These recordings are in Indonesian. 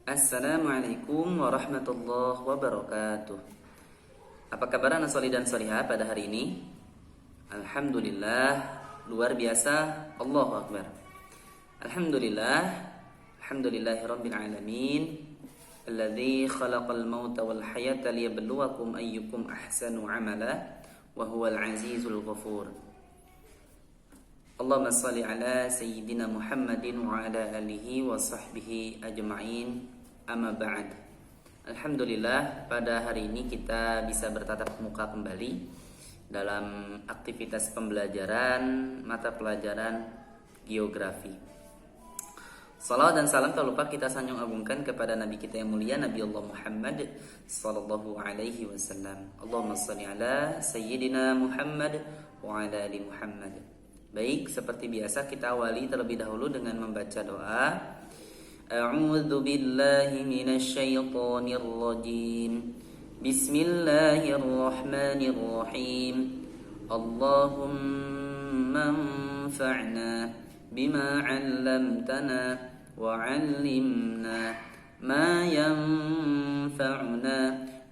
Assalamualaikum warahmatullahi wabarakatuh. Apa kabar anak solih dan solihah pada hari ini? Alhamdulillah, luar biasa. Allahu Akbar. Alhamdulillah, alhamdulillahirabbil alamin. Alladzi khalaqal mauta wal hayata liyabluwakum ayyukum ahsanu amala wa huwal azizul ghafur. Allahumma shalli ala sayyidina Muhammadin wa ala alihi wa sahbihi ajma'in. Amma ba'd. Alhamdulillah, pada hari ini kita bisa bertatap muka kembali dalam aktivitas pembelajaran mata pelajaran geografi. Salawat dan salam tak lupa kita sanjung agungkan kepada Nabi kita yang mulia, Nabi Allah Muhammad sallallahu alaihi wasallam. Allahumma shalli ala sayyidina Muhammad wa ala ali Muhammad. Baik, seperti biasa kita awali terlebih dahulu dengan membaca doa. A'udzu billahi minasy syaithanir rajim. Bismillahirrahmanirrahim. Allahumma anfa'na bima 'allamtana wa 'allimna ma yanfa'una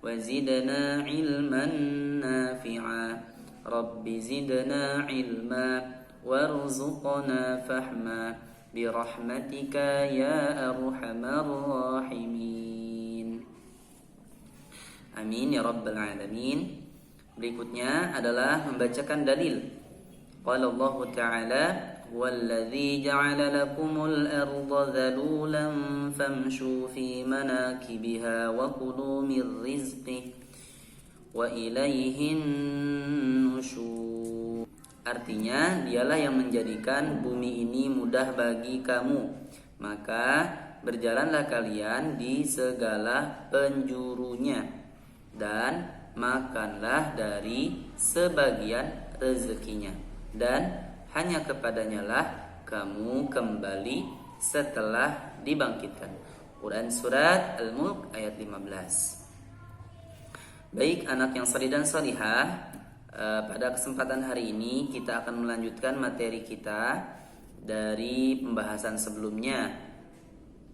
wa zidna 'ilman nafi'a. Rabbi zidna 'ilma warzuqna fahma birahmatika ya arhamar rahimin. Amin ya rabbal alamin. Berikutnya adalah membacakan dalil. Qala Allah Ta'ala, "Huwallazi ja'ala lakumul arda dhalulan famshu fi manakibiha wa kulu mir rizqihi wa ilaihin nusyur." Artinya, dialah yang menjadikan bumi ini mudah bagi kamu. Maka berjalanlah kalian di segala penjurunya dan makanlah dari sebagian rezekinya. Dan hanya kepadanya lah kamu kembali setelah dibangkitkan. Quran Surat Al-Mulk ayat 15. Baik anak yang salih dan salihah, pada kesempatan hari ini kita akan melanjutkan materi kita dari pembahasan sebelumnya.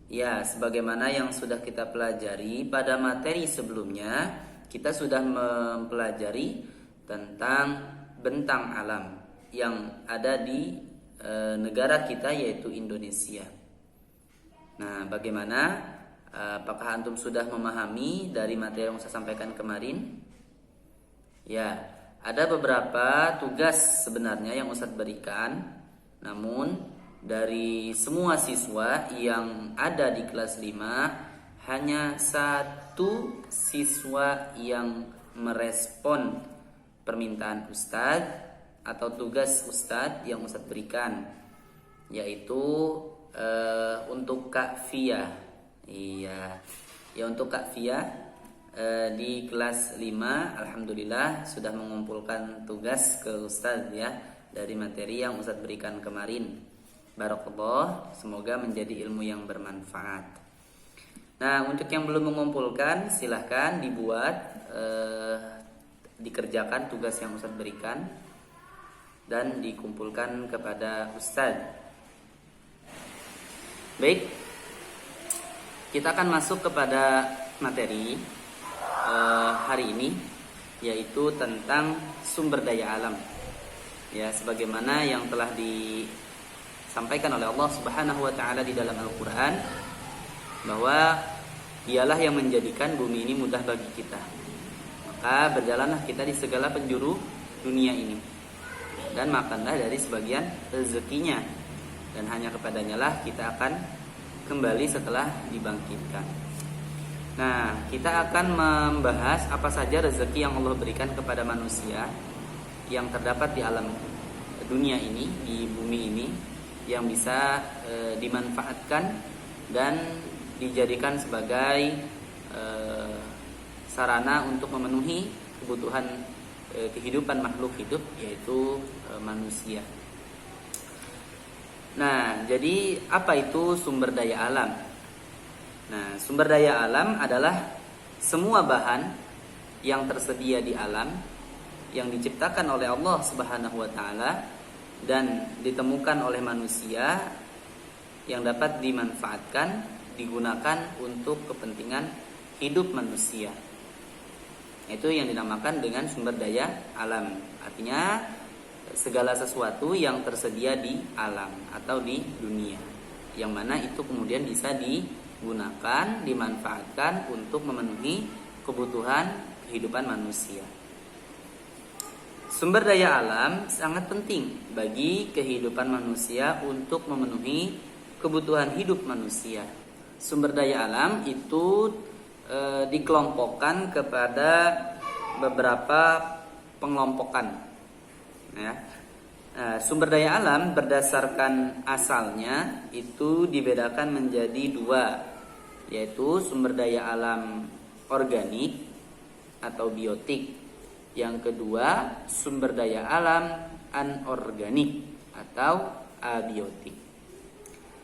Ya, sebagaimana yang sudah kita pelajari pada materi sebelumnya, kita sudah mempelajari tentang bentang alam yang ada di negara kita, yaitu Indonesia. Nah, bagaimana? Apakah antum sudah memahami dari materi yang saya sampaikan kemarin? Ya, ada beberapa tugas sebenarnya yang Ustadz berikan, namun dari semua siswa yang ada di kelas 5, hanya satu siswa yang merespon permintaan Ustadz atau tugas Ustadz yang Ustadz berikan, yaitu untuk Kak Fia. Iya, ya untuk Kak Fia. Di kelas 5 alhamdulillah sudah mengumpulkan tugas ke Ustadz ya, dari materi yang Ustadz berikan kemarin. Barakallah, semoga menjadi ilmu yang bermanfaat. Nah, untuk yang belum mengumpulkan silahkan dibuat, dikerjakan tugas yang Ustadz berikan dan dikumpulkan kepada Ustadz. Baik, kita akan masuk kepada materi hari ini, yaitu tentang sumber daya alam. Ya, sebagaimana yang telah disampaikan oleh Allah Subhanahu wa taala di dalam Al-Qur'an, bahwa dialah yang menjadikan bumi ini mudah bagi kita. Maka berjalanlah kita di segala penjuru dunia ini dan makanlah dari sebagian rezekinya, dan hanya kepadanya lah kita akan kembali setelah dibangkitkan. Nah, kita akan membahas apa saja rezeki yang Allah berikan kepada manusia yang terdapat di alam dunia ini, di bumi ini, yang bisa dimanfaatkan dan dijadikan sebagai sarana untuk memenuhi kebutuhan kehidupan makhluk hidup, yaitu manusia. Nah, jadi apa itu sumber daya alam? Nah, sumber daya alam adalah semua bahan yang tersedia di alam yang diciptakan oleh Allah Subhanahu wa taala dan ditemukan oleh manusia yang dapat dimanfaatkan, digunakan untuk kepentingan hidup manusia. Itu yang dinamakan dengan sumber daya alam. Artinya segala sesuatu yang tersedia di alam atau di dunia, yang mana itu kemudian bisa digunakan, dimanfaatkan untuk memenuhi kebutuhan kehidupan manusia. Sumber daya alam sangat penting bagi kehidupan manusia untuk memenuhi kebutuhan hidup manusia. Sumber daya alam itu dikelompokkan kepada beberapa pengelompokan. Ya. Sumber daya alam berdasarkan asalnya itu dibedakan menjadi dua, yaitu sumber daya alam organik atau biotik. Yang kedua, sumber daya alam anorganik atau abiotik.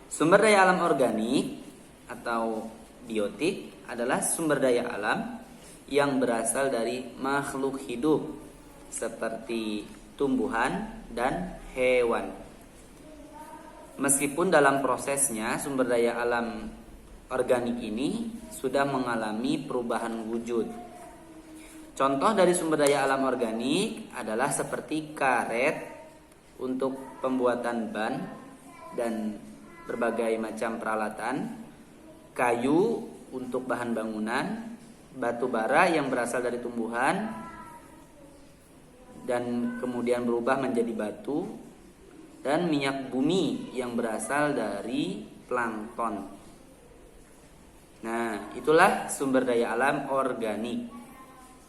Sumber daya alam organik atau biotik adalah sumber daya alam yang berasal dari makhluk hidup seperti tumbuhan dan hewan. Meskipun dalam prosesnya sumber daya alam organik ini sudah mengalami perubahan wujud. Contoh dari sumber daya alam organik adalah seperti karet untuk pembuatan ban dan berbagai macam peralatan, kayu untuk bahan bangunan, batu bara yang berasal dari tumbuhan dan kemudian berubah menjadi batu, dan minyak bumi yang berasal dari plankton. Nah, itulah sumber daya alam organik,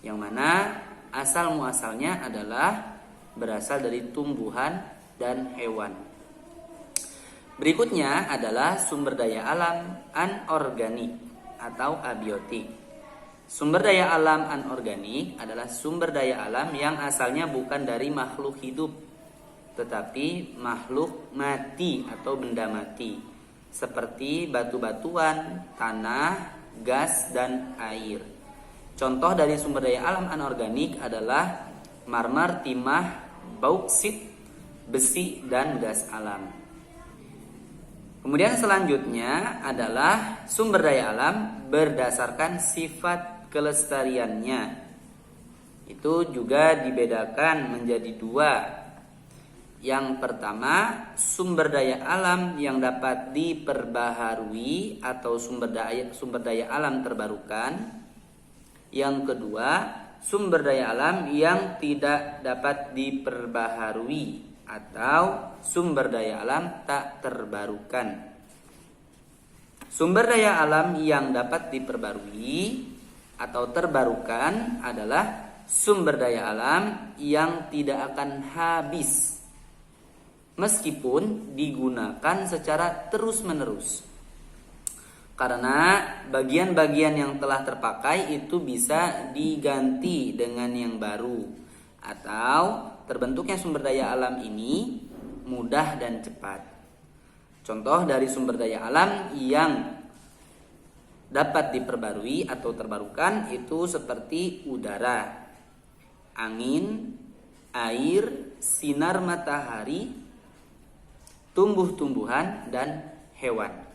yang mana asal muasalnya adalah berasal dari tumbuhan dan hewan. Berikutnya adalah sumber daya alam anorganik atau abiotik. Sumber daya alam anorganik adalah sumber daya alam yang asalnya bukan dari makhluk hidup, tetapi makhluk mati atau benda mati, seperti batu-batuan, tanah, gas, dan air. Contoh dari sumber daya alam anorganik adalah marmer, timah, bauksit, besi, dan gas alam. Kemudian selanjutnya adalah sumber daya alam berdasarkan sifat kelestariannya. Itu juga dibedakan menjadi dua. Yang pertama, sumber daya alam yang dapat diperbaharui atau sumber daya alam terbarukan. Yang kedua, sumber daya alam yang tidak dapat diperbaharui atau sumber daya alam tak terbarukan. Sumber daya alam yang dapat diperbarui atau terbarukan adalah sumber daya alam yang tidak akan habis meskipun digunakan secara terus-menerus. Karena bagian-bagian yang telah terpakai itu bisa diganti dengan yang baru, atau terbentuknya sumber daya alam ini mudah dan cepat. Contoh dari sumber daya alam yang dapat diperbarui atau terbarukan itu seperti udara, angin, air, sinar matahari, tumbuh-tumbuhan, dan hewan.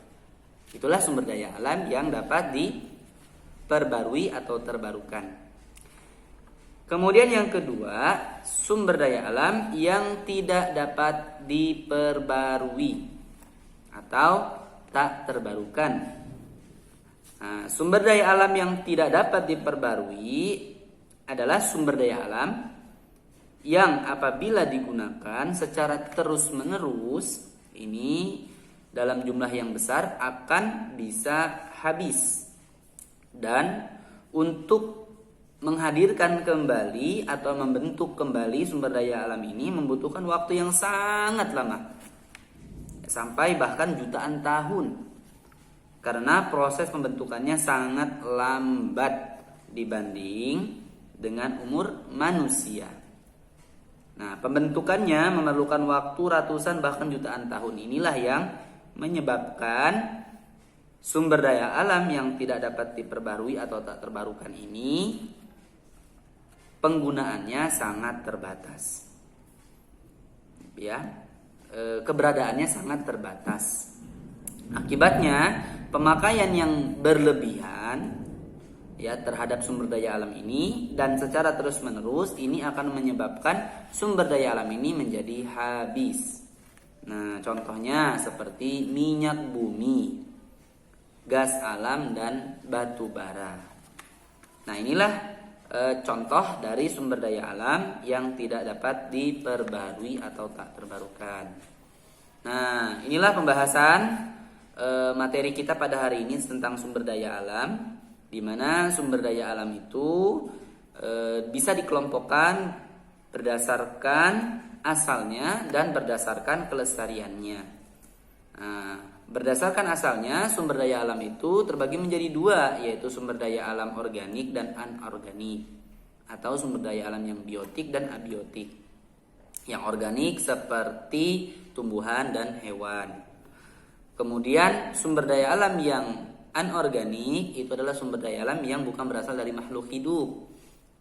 Itulah sumber daya alam yang dapat diperbarui atau terbarukan. Kemudian yang kedua, sumber daya alam yang tidak dapat diperbarui atau tak terbarukan. Nah, sumber daya alam yang tidak dapat diperbarui adalah sumber daya alam yang apabila digunakan secara terus-menerus, ini dalam jumlah yang besar akan bisa habis. Dan untuk menghadirkan kembali atau membentuk kembali sumber daya alam ini membutuhkan waktu yang sangat lama, sampai bahkan jutaan tahun, karena proses pembentukannya sangat lambat dibanding dengan umur manusia. Nah, pembentukannya memerlukan waktu ratusan bahkan jutaan tahun. Inilah yang menyebabkan sumber daya alam yang tidak dapat diperbarui atau tak terbarukan ini penggunaannya sangat terbatas. Ya, keberadaannya sangat terbatas. Akibatnya, pemakaian yang berlebihan ya terhadap sumber daya alam ini dan secara terus-menerus ini akan menyebabkan sumber daya alam ini menjadi habis. Nah, contohnya seperti minyak bumi, gas alam dan batu bara. Nah, inilah contoh dari sumber daya alam yang tidak dapat diperbarui atau tak terbarukan. Nah, inilah pembahasan materi kita pada hari ini tentang sumber daya alam, di mana sumber daya alam itu bisa dikelompokkan berdasarkan asalnya dan berdasarkan kelestariannya. Nah, berdasarkan asalnya, sumber daya alam itu terbagi menjadi dua, yaitu sumber daya alam organik dan anorganik, atau sumber daya alam yang biotik dan abiotik. Yang organik seperti tumbuhan dan hewan. Kemudian sumber daya alam yang anorganik itu adalah sumber daya alam yang bukan berasal dari makhluk hidup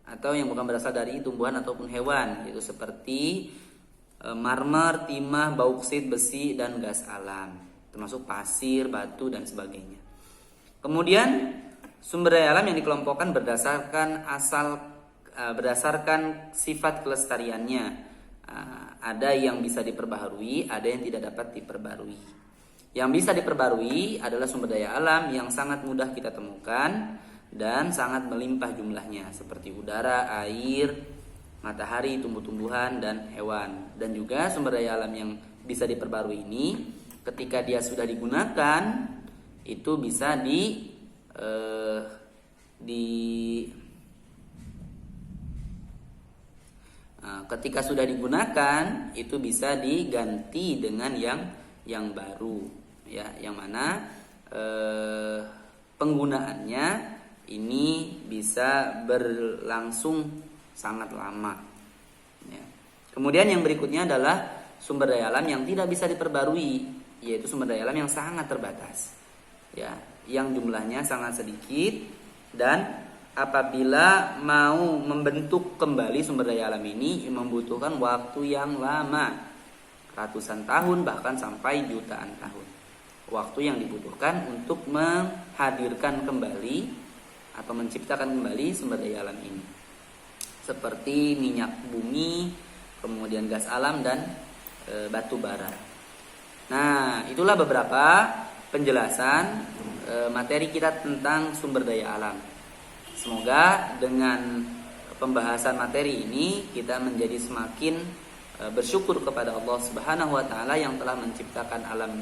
atau yang bukan berasal dari tumbuhan ataupun hewan, yaitu seperti marmer, timah, bauksit, besi, dan gas alam, termasuk pasir, batu, dan sebagainya. Kemudian sumber daya alam yang dikelompokkan berdasarkan berdasarkan sifat kelestariannya. Ada yang bisa diperbaharui, ada yang tidak dapat diperbarui. Yang bisa diperbarui adalah sumber daya alam yang sangat mudah kita temukan dan sangat melimpah jumlahnya, seperti udara, air, matahari, tumbuh-tumbuhan, dan hewan. Dan juga sumber daya alam yang bisa diperbarui ini, ketika dia sudah digunakan, itu bisa ketika sudah digunakan, itu bisa diganti dengan yang baru. Ya, yang mana penggunaannya ini bisa berlangsung sangat lama. Ya. Kemudian yang berikutnya adalah sumber daya alam yang tidak bisa diperbarui, yaitu sumber daya alam yang sangat terbatas. Ya, yang jumlahnya sangat sedikit dan apabila mau membentuk kembali sumber daya alam ini membutuhkan waktu yang lama, ratusan tahun bahkan sampai jutaan tahun. Waktu yang dibutuhkan untuk menghadirkan kembali atau menciptakan kembali sumber daya alam ini, seperti minyak bumi, kemudian gas alam, dan batu bara. Nah, itulah beberapa penjelasan materi kita tentang sumber daya alam. Semoga dengan pembahasan materi ini kita menjadi semakin bersyukur kepada Allah Subhanahu wa taala yang telah menciptakan alam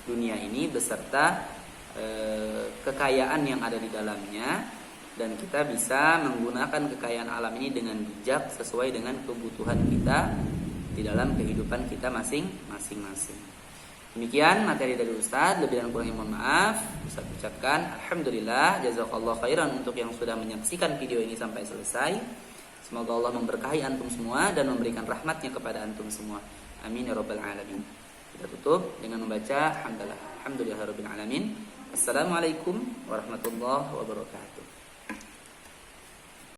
dunia ini beserta kekayaan yang ada di dalamnya, dan kita bisa menggunakan kekayaan alam ini dengan bijak sesuai dengan kebutuhan kita di dalam kehidupan kita masing-masing. Demikian materi dari Ustadz, lebih dan kurangnya mohon maaf. Ustadz ucapkan alhamdulillah, jazakallah khairan untuk yang sudah menyaksikan video ini sampai selesai. Semoga Allah memberkahi antum semua dan memberikan rahmatnya kepada antum semua. Amin ya rabbal alamin. Kita tutup dengan membaca alhamdulillahirabbil alamin. Assalamualaikum warahmatullahi wabarakatuh.